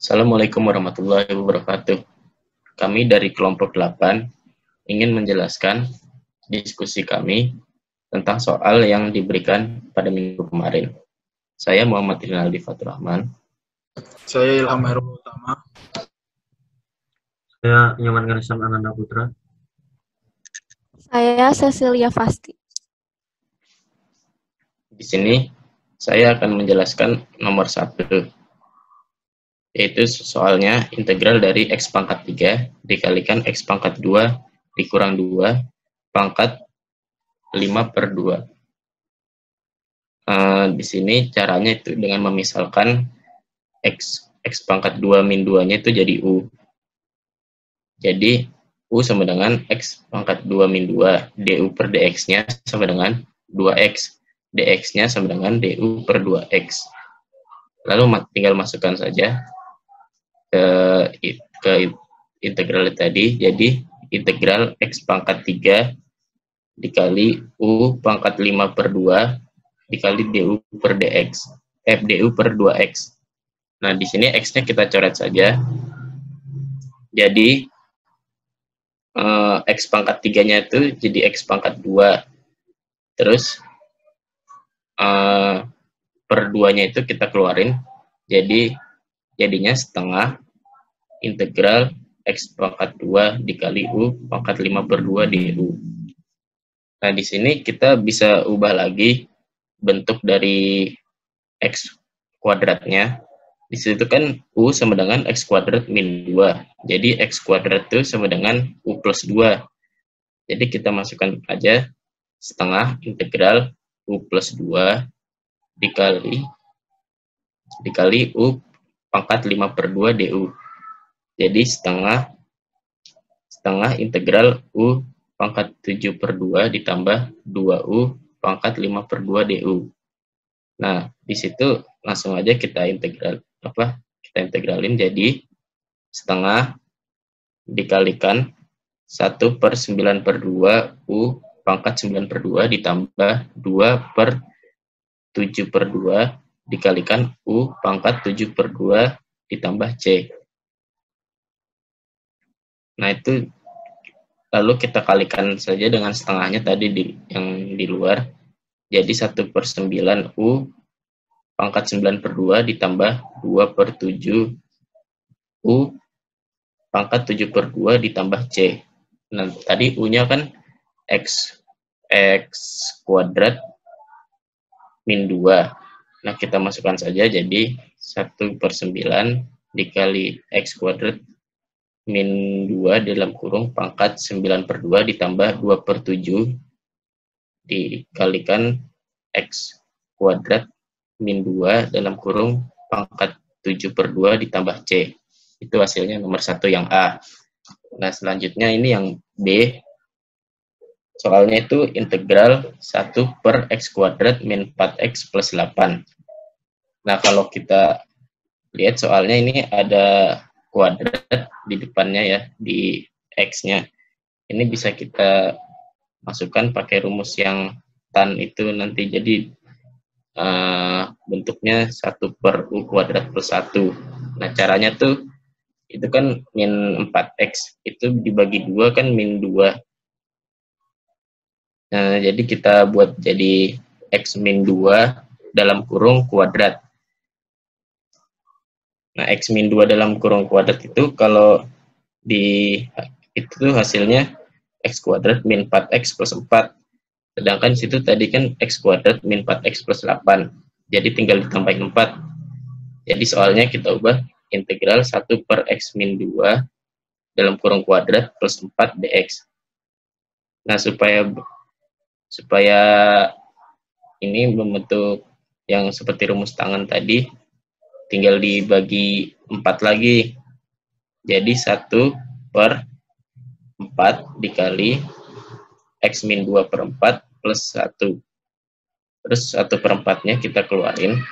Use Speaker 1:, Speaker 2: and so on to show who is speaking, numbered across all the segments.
Speaker 1: Assalamualaikum warahmatullahi wabarakatuh. Kami dari kelompok 8 ingin menjelaskan diskusi kami tentang soal yang diberikan pada minggu kemarin. Saya Muhammad Rinaldi Fatur Rahman.
Speaker 2: Saya Ilham Herul Utama.
Speaker 3: Saya Nyoman Ganesan Ananda Putra.
Speaker 4: Saya Cecilia Fasti.
Speaker 1: Di sini saya akan menjelaskan nomor 1, yaitu soalnya integral dari X pangkat 3 dikalikan X pangkat 2 dikurang 2 pangkat 5/2. Di sini caranya itu dengan memisalkan X pangkat 2 min 2-nya itu jadi U. Jadi U sama dengan X pangkat 2 min 2, DU per DX-nya sama dengan 2X, DX-nya sama dengan DU per 2X. Lalu tinggal masukkan saja ke integral tadi, jadi integral X pangkat 3 dikali U pangkat 5/2 dikali DU per DX, DU per 2X. Nah, di sini X-nya kita coret saja. Jadi, X pangkat 3-nya itu jadi X pangkat 2. Terus, per 2-nya itu kita keluarin. Jadi, jadinya setengah integral X pangkat 2 dikali U pangkat 5/2 DU. Nah, di sini kita bisa ubah lagi bentuk dari X kuadratnya. Di situ kan U sama dengan X kuadrat min 2. Jadi X kuadrat itu sama dengan U plus 2. Jadi kita masukkan aja setengah integral U plus 2 dikali U pangkat 5/2 DU. Jadi setengah integral U pangkat 7/2 ditambah 2U pangkat 5/2 DU. Nah, di situ langsung aja kita integralin jadi setengah dikalikan 1/9/2 U pangkat 9/2 ditambah 2/7/2 dikalikan U pangkat 7/2 ditambah C. Nah, itu lalu kita kalikan saja dengan setengahnya tadi yang di luar. Jadi 1/9 U pangkat 9/2 ditambah 2/7 U pangkat 7/2 ditambah C. Nah, tadi U-nya kan X kuadrat min 2. Nah, kita masukkan saja jadi 1/9 dikali X kuadrat min 2 dalam kurung pangkat 9/2 ditambah 2/7 dikalikan X kuadrat min 2 dalam kurung pangkat 7/2 ditambah C. Itu hasilnya nomor 1 yang A. Nah, selanjutnya ini yang B. Soalnya itu integral 1/X kuadrat min 4X plus 8. Nah, kalau kita lihat soalnya ini ada kuadrat di depannya ya, di X-nya. Ini bisa kita masukkan pakai rumus yang tan itu nanti, jadi bentuknya 1/U kuadrat plus 1. Nah, caranya tuh itu kan min 4X, itu dibagi 2 kan min 2. Nah, jadi kita buat jadi X min 2 dalam kurung kuadrat. Nah, X min 2 dalam kurung kuadrat itu kalau itu hasilnya X kuadrat min 4X plus 4. Sedangkan situ tadi kan X kuadrat min 4X plus 8. Jadi tinggal ditambahin 4. Jadi soalnya kita ubah integral 1/X min 2 dalam kurung kuadrat plus 4 dx. Nah, supaya ini membentuk yang seperti rumus tangan tadi, tinggal dibagi 4 lagi. Jadi 1/4 dikali X min 2/4 plus 1. Terus 1/4-nya kita keluarin.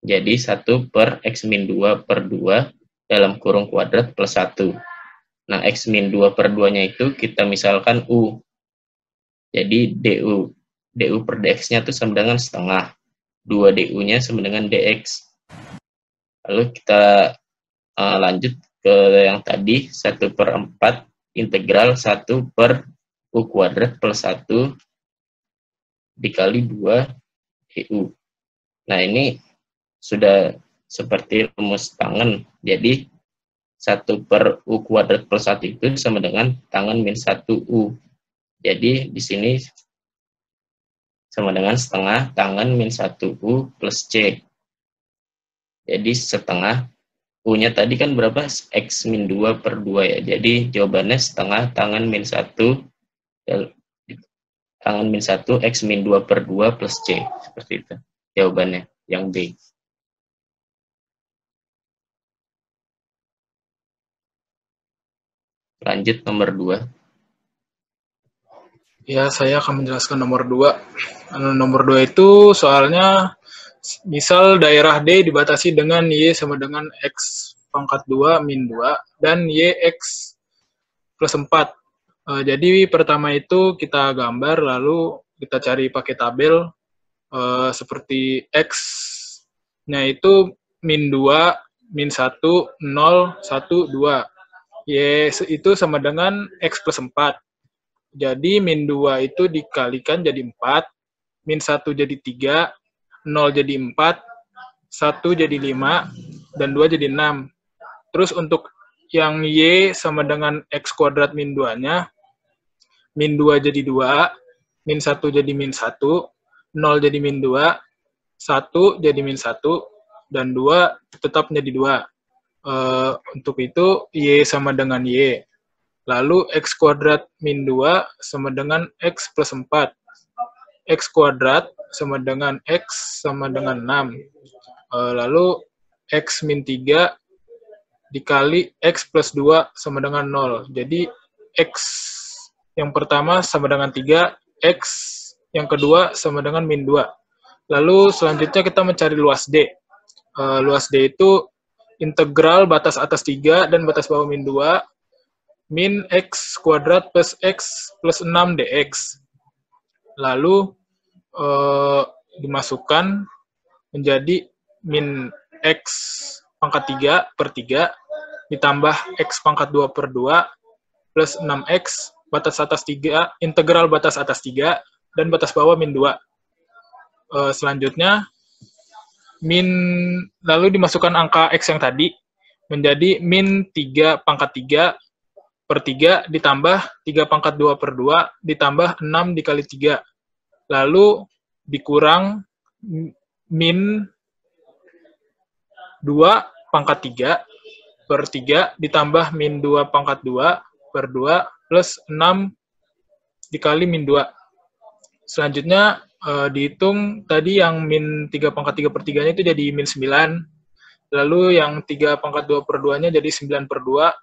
Speaker 1: Jadi 1/X min 2/2 dalam kurung kuadrat plus 1. Nah, X min 2/2-nya itu kita misalkan U. Jadi DU per DX-nya itu sama dengan setengah. 2 DU-nya sama dengan DX. Lalu kita Lanjut ke yang tadi, 1/4 integral 1 per U kuadrat plus 1 dikali 2 EU. Nah, ini sudah seperti rumus tangen. Jadi, 1 per U kuadrat plus 1 itu sama dengan tangen min 1 U. Jadi, di sini sama dengan setengah tangen min 1 U plus C. Jadi, setengah U-nya tadi kan berapa? X min 2 per 2 ya. Jadi jawabannya setengah tangan min 1 tangan min 1 X min 2 per 2 plus C. Seperti itu jawabannya yang B. Lanjut nomor 2.
Speaker 2: Ya, saya akan menjelaskan nomor 2. Nomor 2 itu soalnya misal daerah D dibatasi dengan Y sama dengan X pangkat 2 min 2 dan Y X plus 4. Jadi pertama itu kita gambar lalu kita cari pakai tabel seperti X-nya itu min 2, min 1, 0, 1, 2. Y itu sama dengan X plus 4. Jadi min 2 itu dikalikan jadi 4, min 1 jadi 3, 0 jadi 4, 1 jadi 5, dan 2 jadi 6. Terus untuk yang Y sama dengan X kuadrat min 2-nya, min 2 jadi 2, min 1 jadi min 1, 0 jadi min 2, 1 jadi min 1, dan 2 tetap menjadi 2. Untuk itu, Y sama dengan Y. Lalu X kuadrat min 2 sama dengan X plus 4. X kuadrat sama dengan X sama dengan 6. Lalu X min 3 dikali X plus 2 sama dengan 0. Jadi X yang pertama sama dengan 3, X yang kedua sama dengan min 2. Lalu selanjutnya kita mencari luas D. Luas D itu integral batas atas 3 dan batas bawah min 2, min X kuadrat plus X plus 6 dx. Lalu dimasukkan menjadi min X pangkat 3 per 3 ditambah X pangkat 2 per 2 plus 6X batas atas 3, integral batas atas 3 dan batas bawah min 2. Selanjutnya lalu dimasukkan angka X yang tadi menjadi min 3 pangkat 3 per 3 ditambah 3 pangkat 2 per 2 ditambah 6 dikali 3. Lalu dikurang min 2 pangkat 3 per 3 ditambah min 2 pangkat 2 per 2 plus 6 dikali min 2. Selanjutnya dihitung tadi yang min 3 pangkat 3 per 3-nya itu jadi min 9. Lalu yang 3 pangkat 2 per 2-nya jadi 9 per 2.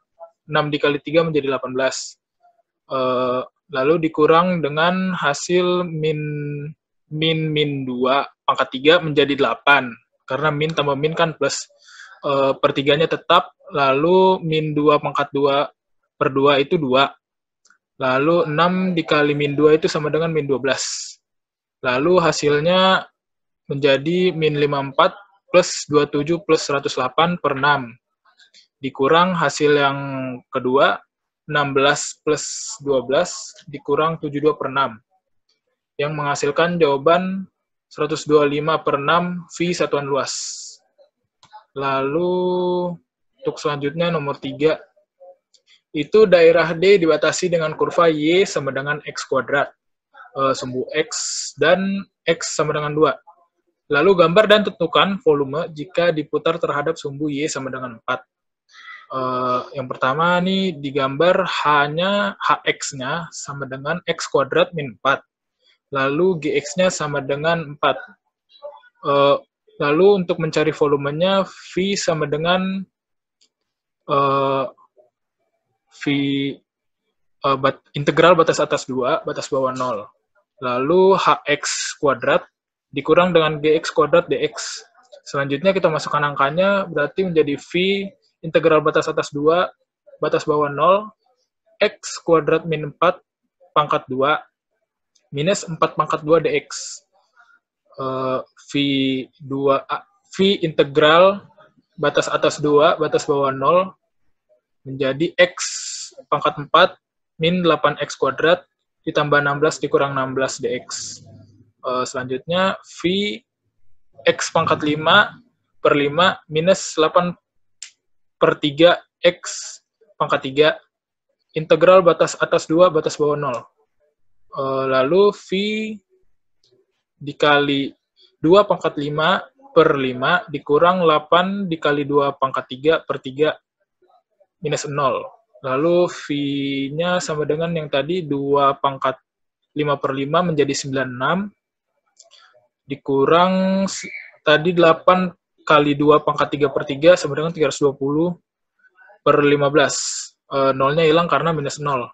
Speaker 2: 6 dikali 3 menjadi 18. Lalu dikurang dengan hasil min 2 pangkat 3 menjadi 8. Karena min tambah min kan plus. Per 3-nya tetap. Lalu min 2 pangkat 2 per 2 itu 2. Lalu 6 dikali min 2 itu sama dengan min 12. Lalu hasilnya menjadi min 54 plus 27 plus 108 per 6. Dikurang hasil yang kedua, 16 plus 12 dikurang 72 per 6. Yang menghasilkan jawaban 125 per 6 V satuan luas. Lalu untuk selanjutnya nomor 3. Itu daerah D dibatasi dengan kurva Y sama dengan X kuadrat. Sumbu X dan X sama dengan 2. Lalu gambar dan tentukan volume jika diputar terhadap sumbu Y sama dengan 4. Yang pertama nih digambar H-nya, HX-nya sama dengan X kuadrat min 4. Lalu GX-nya sama dengan 4. Lalu untuk mencari volumenya, V sama dengan integral batas atas 2, batas bawah 0. Lalu HX kuadrat dikurang dengan GX kuadrat DX. Selanjutnya kita masukkan angkanya, berarti menjadi V integral batas atas 2, batas bawah 0, X kuadrat min 4 pangkat 2, minus 4 pangkat 2 dx. V integral batas atas 2, batas bawah 0, menjadi X pangkat 4 min 8X kuadrat ditambah 16 dikurang 16 dx. Selanjutnya, V X pangkat 5 per 5 minus 8 per 3 X pangkat 3 integral batas atas 2, batas bawah 0. Lalu V dikali 2 pangkat 5 per 5 dikurang 8 dikali 2 pangkat 3 per 3 minus 0. Lalu V-nya sama dengan yang tadi 2 pangkat 5 per 5 menjadi 96 dikurang tadi 8 kali 2 pangkat 3 per 3 sama dengan 320 per 15. Nolnya hilang karena minus 0.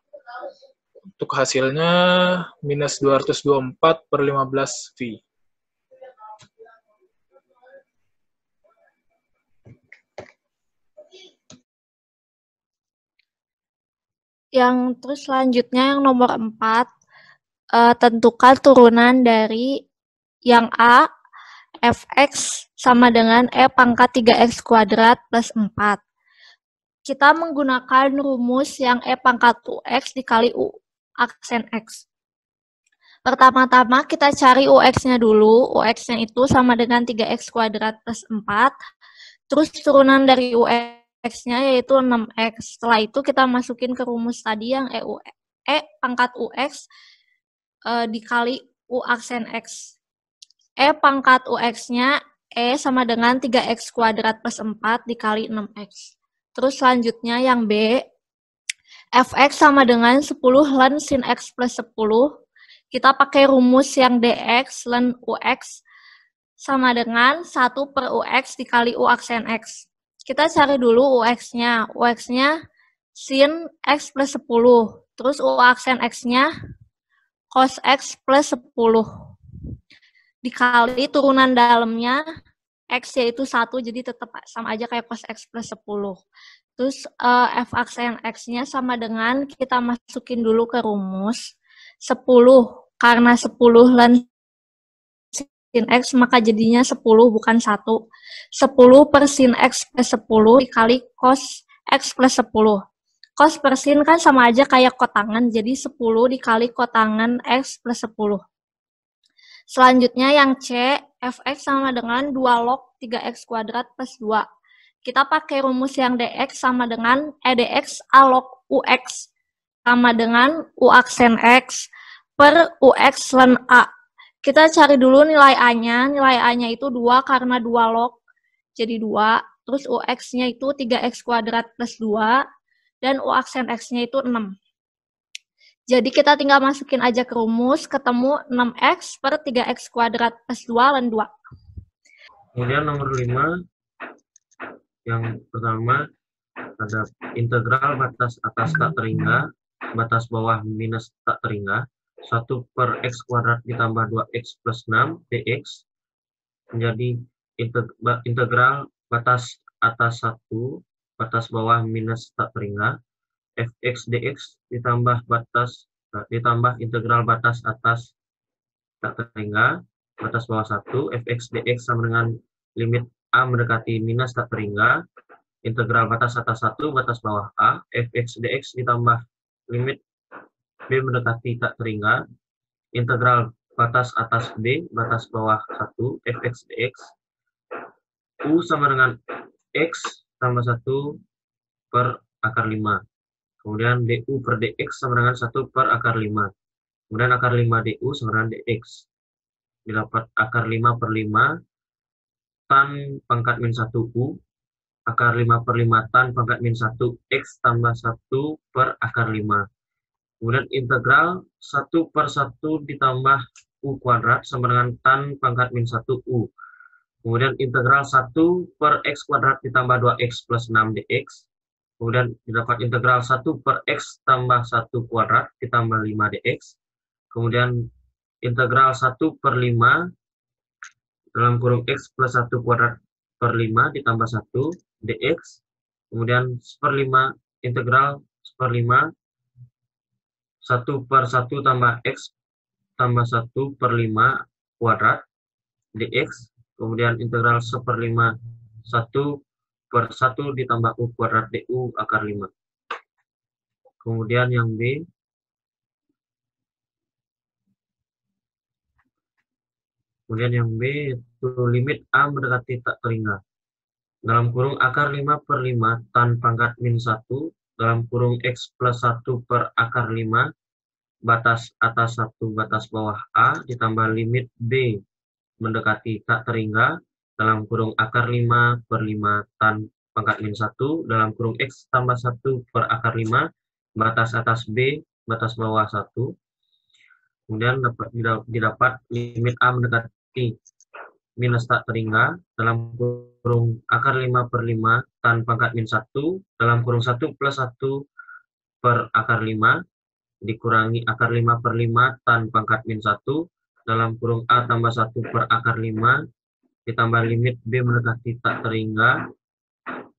Speaker 2: Untuk hasilnya minus 224 per 15 V.
Speaker 4: Yang terus selanjutnya yang nomor 4, tentukan turunan dari yang A, fx sama dengan E pangkat 3x kuadrat plus 4. Kita menggunakan rumus yang E pangkat UX dikali U aksen X. Pertama-tama kita cari UX-nya dulu. UX-nya itu sama dengan 3x kuadrat plus 4. Terus turunan dari UX-nya yaitu 6x. Setelah itu kita masukin ke rumus tadi yang E pangkat UX dikali U aksen X. E pangkat UX-nya E sama dengan 3x kuadrat plus 4 dikali 6x. Terus selanjutnya yang B, fx sama dengan 10 ln sin x plus 10. Kita pakai rumus yang dx ln ux sama dengan 1 per ux dikali u aksen x. Kita cari dulu ux-nya. Ux-nya sin x plus 10. Terus u aksen x-nya cos x plus 10. Dikali turunan dalamnya x yaitu 1, jadi tetap sama aja kayak cos x plus 10. Terus f aksen x-nya sama dengan, kita masukin dulu ke rumus, 10. Karena 10 ln sin x, maka jadinya 10 bukan 1. 10 per sin x plus 10 dikali cos x plus 10. Cos per sin kan sama aja kayak kotangan, jadi 10 dikali kotangan x plus 10. Selanjutnya yang C, fx sama dengan 2 log 3x kuadrat plus 2. Kita pakai rumus yang dx sama dengan dx a log ux sama dengan u aksen x per ux ln a. Kita cari dulu nilai a-nya. Nilai a-nya itu 2 karena 2 log, jadi 2. Terus ux-nya itu 3x kuadrat plus 2, dan u aksen x-nya itu 6. Jadi kita tinggal masukin aja ke rumus, ketemu 6x per 3x kuadrat plus 2 ln 2.
Speaker 3: Kemudian nomor 5, yang pertama ada integral batas atas tak terhingga, batas bawah minus tak terhingga, 1 per x kuadrat ditambah 2x plus 6 dx, menjadi integral batas atas 1, batas bawah minus tak terhingga, fx dx ditambah integral batas atas tak terhingga, batas bawah 1, fx dx sama dengan limit a mendekati minus tak terhingga, integral batas atas 1, batas bawah a, fx dx ditambah limit b mendekati tak terhingga, integral batas atas b, batas bawah 1, fx dx, u sama dengan x tambah 1 per akar 5. Kemudian du per dx sama dengan 1 per akar 5. Kemudian akar 5 du sama dengan dx. Didapat akar 5 per 5 tan pangkat min 1 u, akar 5 per 5 tan pangkat min 1 x tambah 1 per akar 5. Kemudian integral 1 per 1 ditambah u kuadrat sama dengan tan pangkat min 1 u. Kemudian integral 1 per x kuadrat ditambah 2x plus 6 dx. Kemudian didapat integral 1 per x tambah 1 kuadrat ditambah 5 dx. Kemudian integral 1 per 5 dalam kurung x plus 1 kuadrat per 5 ditambah 1 dx. Kemudian seperlima integral seperlima 1 per 1 tambah x tambah 1 per 5 kuadrat dx. Kemudian integral seperlima 1 per 1 ditambah U kuadrat DU akar 5. Kemudian yang B, itu limit A mendekati tak terhingga. Dalam kurung akar 5 per 5 tan pangkat min 1, dalam kurung X plus 1 per akar 5, batas atas 1, batas bawah A, ditambah limit B mendekati tak terhingga, dalam kurung akar 5 per 5 tan pangkat min 1, dalam kurung X tambah 1 per akar 5, batas atas B, batas bawah 1. Kemudian didapat limit A mendekati minus tak terhingga, dalam kurung akar 5 per 5 tan pangkat min 1, dalam kurung 1 plus 1 per akar 5, dikurangi akar 5 per 5 tan pangkat min 1, dalam kurung A tambah 1 per akar 5, ditambah limit B mendekati tak terhingga,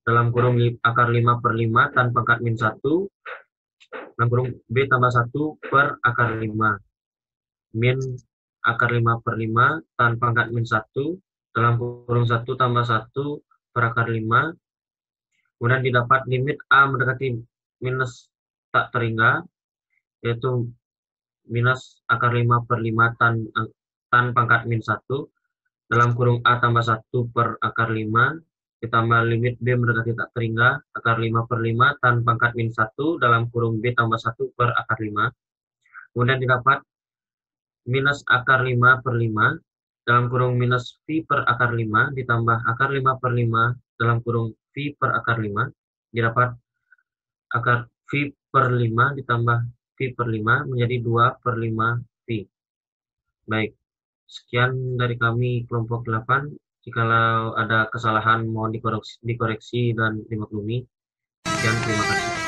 Speaker 3: dalam kurung akar 5 per 5 tan pangkat min 1, dalam kurung B tambah 1 per akar 5, min akar 5 per 5 tan pangkat min 1, dalam kurung 1 tambah 1 per akar 5, kemudian didapat limit A mendekati minus tak terhingga, yaitu minus akar 5 per 5 tan pangkat min 1, dalam kurung A tambah 1 per akar 5, ditambah limit B mendekati tak terhingga, akar 5 per 5 tan pangkat min 1, dalam kurung B tambah 1 per akar 5, kemudian didapat minus akar 5 per 5, dalam kurung minus V per akar 5, ditambah akar 5 per 5, dalam kurung V per akar 5, didapat akar V per 5 ditambah V per 5 menjadi 2 per 5 V. Baik, sekian dari kami kelompok 8. Jikalau ada kesalahan mohon dikoreksi dan dimaklumi. Sekian, terima kasih.